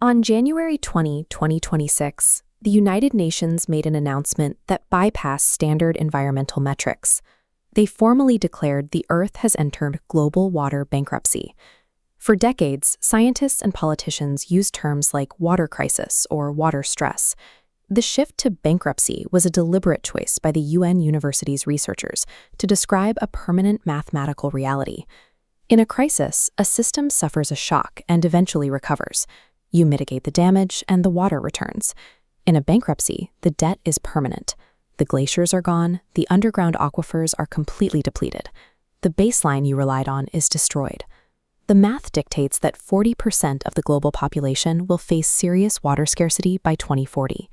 On January 20, 2026, the United Nations made an announcement that bypassed standard environmental metrics. They formally declared the Earth has entered global water bankruptcy. For decades, scientists and politicians used terms like water crisis or water stress. The shift to bankruptcy was a deliberate choice by the UN University's researchers to describe a permanent mathematical reality. In a crisis, a system suffers a shock and eventually recovers. You mitigate the damage and the water returns. In a bankruptcy, the debt is permanent. The glaciers are gone, the underground aquifers are completely depleted. The baseline you relied on is destroyed. The math dictates that 40% of the global population will face serious water scarcity by 2040.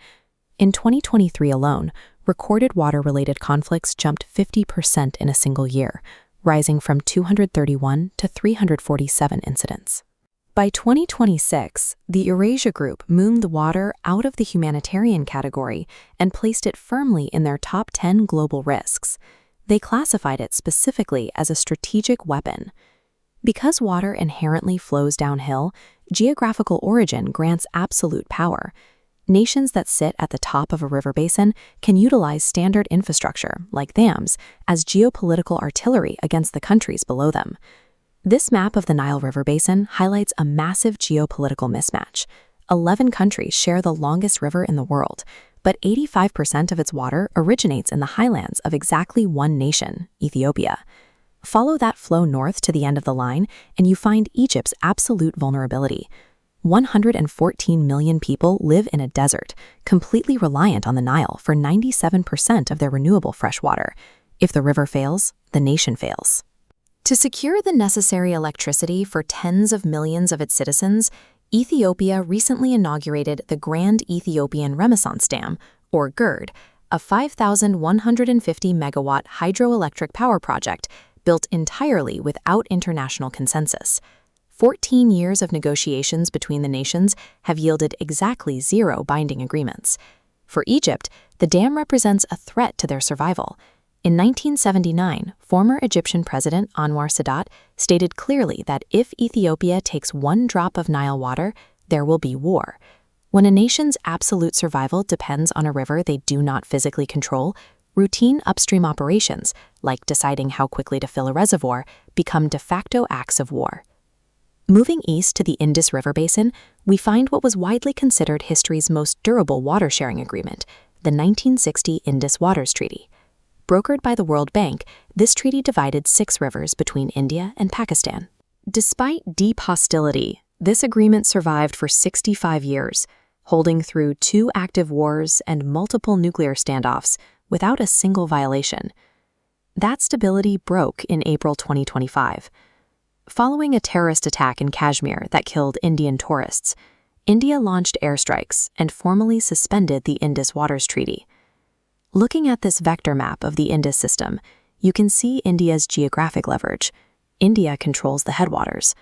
In 2023 alone, recorded water-related conflicts jumped 50% in a single year, rising from 231 to 347 incidents. By 2026, the Eurasia Group moved the water out of the humanitarian category and placed it firmly in their top 10 global risks. They classified it specifically as a strategic weapon. Because water inherently flows downhill, geographical origin grants absolute power. Nations that sit at the top of a river basin can utilize standard infrastructure, like dams, as geopolitical artillery against the countries below them. This map of the Nile River Basin highlights a massive geopolitical mismatch. 11 countries share the longest river in the world, but 85% of its water originates in the highlands of exactly one nation, Ethiopia. Follow that flow north to the end of the line, and you find Egypt's absolute vulnerability. 114 million people live in a desert, completely reliant on the Nile for 97% of their renewable fresh water. If the river fails, the nation fails. To secure the necessary electricity for tens of millions of its citizens, Ethiopia recently inaugurated the Grand Ethiopian Renaissance Dam, or GERD, a 5,150-megawatt hydroelectric power project built entirely without international consensus. 14 years of negotiations between the nations have yielded exactly 0 binding agreements. For Egypt, the dam represents a threat to their survival. In 1979, former Egyptian President Anwar Sadat stated clearly that if Ethiopia takes one drop of Nile water, there will be war. When a nation's absolute survival depends on a river they do not physically control, routine upstream operations, like deciding how quickly to fill a reservoir, become de facto acts of war. Moving east to the Indus River Basin, we find what was widely considered history's most durable water-sharing agreement, the 1960 Indus Waters Treaty. Brokered by the World Bank, this treaty divided 6 rivers between India and Pakistan. Despite deep hostility, this agreement survived for 65 years, holding through 2 active wars and multiple nuclear standoffs without a single violation. That stability broke in April 2025. Following a terrorist attack in Kashmir that killed Indian tourists, India launched airstrikes and formally suspended the Indus Waters Treaty. Looking at this vector map of the Indus system, you can see India's geographic leverage. India controls the headwaters.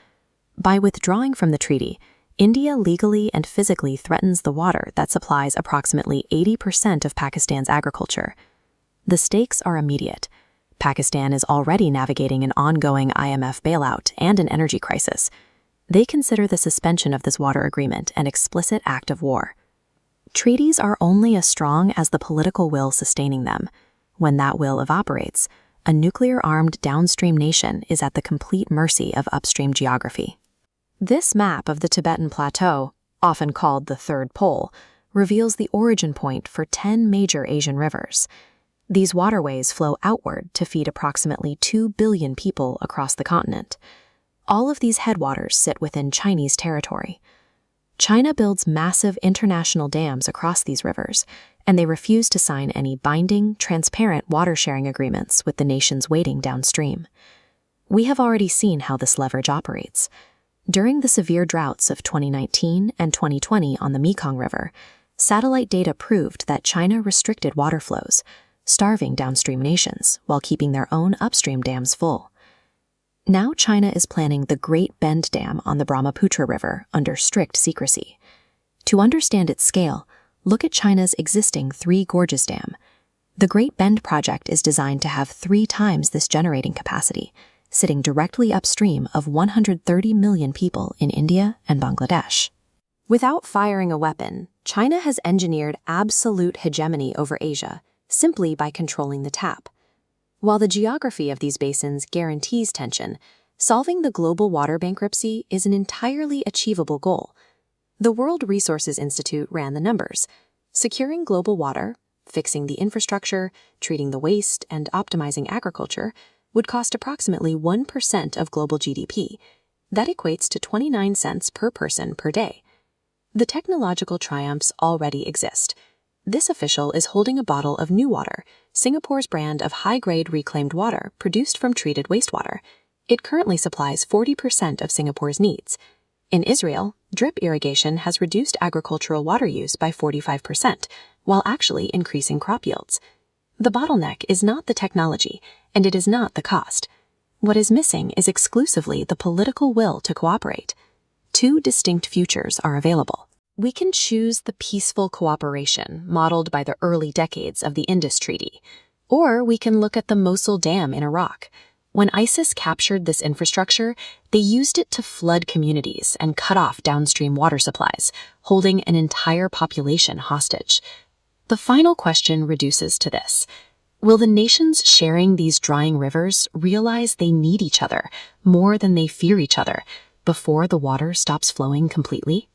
By withdrawing from the treaty, India legally and physically threatens the water that supplies approximately 80% of Pakistan's agriculture. The stakes are immediate. Pakistan is already navigating an ongoing IMF bailout and an energy crisis. They consider the suspension of this water agreement an explicit act of war. Treaties are only as strong as the political will sustaining them. When that will evaporates, a nuclear-armed downstream nation is at the complete mercy of upstream geography. This map of the Tibetan Plateau, often called the Third Pole, reveals the origin point for 10 major Asian rivers. These waterways flow outward to feed approximately 2 billion people across the continent. All of these headwaters sit within Chinese territory. China builds massive international dams across these rivers, and they refuse to sign any binding, transparent water-sharing agreements with the nations waiting downstream. We have already seen how this leverage operates. During the severe droughts of 2019 and 2020 on the Mekong River, satellite data proved that China restricted water flows, starving downstream nations while keeping their own upstream dams full. Now China is planning the Great Bend Dam on the Brahmaputra River under strict secrecy. To understand its scale, look at China's existing Three Gorges Dam. The Great Bend project is designed to have 3 times this generating capacity, sitting directly upstream of 130 million people in India and Bangladesh. Without firing a weapon, China has engineered absolute hegemony over Asia simply by controlling the tap. While the geography of these basins guarantees tension, solving the global water bankruptcy is an entirely achievable goal. The World Resources Institute ran the numbers. Securing global water, fixing the infrastructure, treating the waste, and optimizing agriculture would cost approximately 1% of global GDP. That equates to 29 cents per person per day. The technological triumphs already exist. This official is holding a bottle of New Water, Singapore's brand of high-grade reclaimed water produced from treated wastewater. It currently supplies 40% of Singapore's needs. In Israel, drip irrigation has reduced agricultural water use by 45%, while actually increasing crop yields. The bottleneck is not the technology, and it is not the cost. What is missing is exclusively the political will to cooperate. Two distinct futures are available. We can choose the peaceful cooperation modeled by the early decades of the Indus Treaty, or we can look at the Mosul Dam in Iraq. When ISIS captured this infrastructure, they used it to flood communities and cut off downstream water supplies, holding an entire population hostage. The final question reduces to this. Will the nations sharing these drying rivers realize they need each other more than they fear each other before the water stops flowing completely?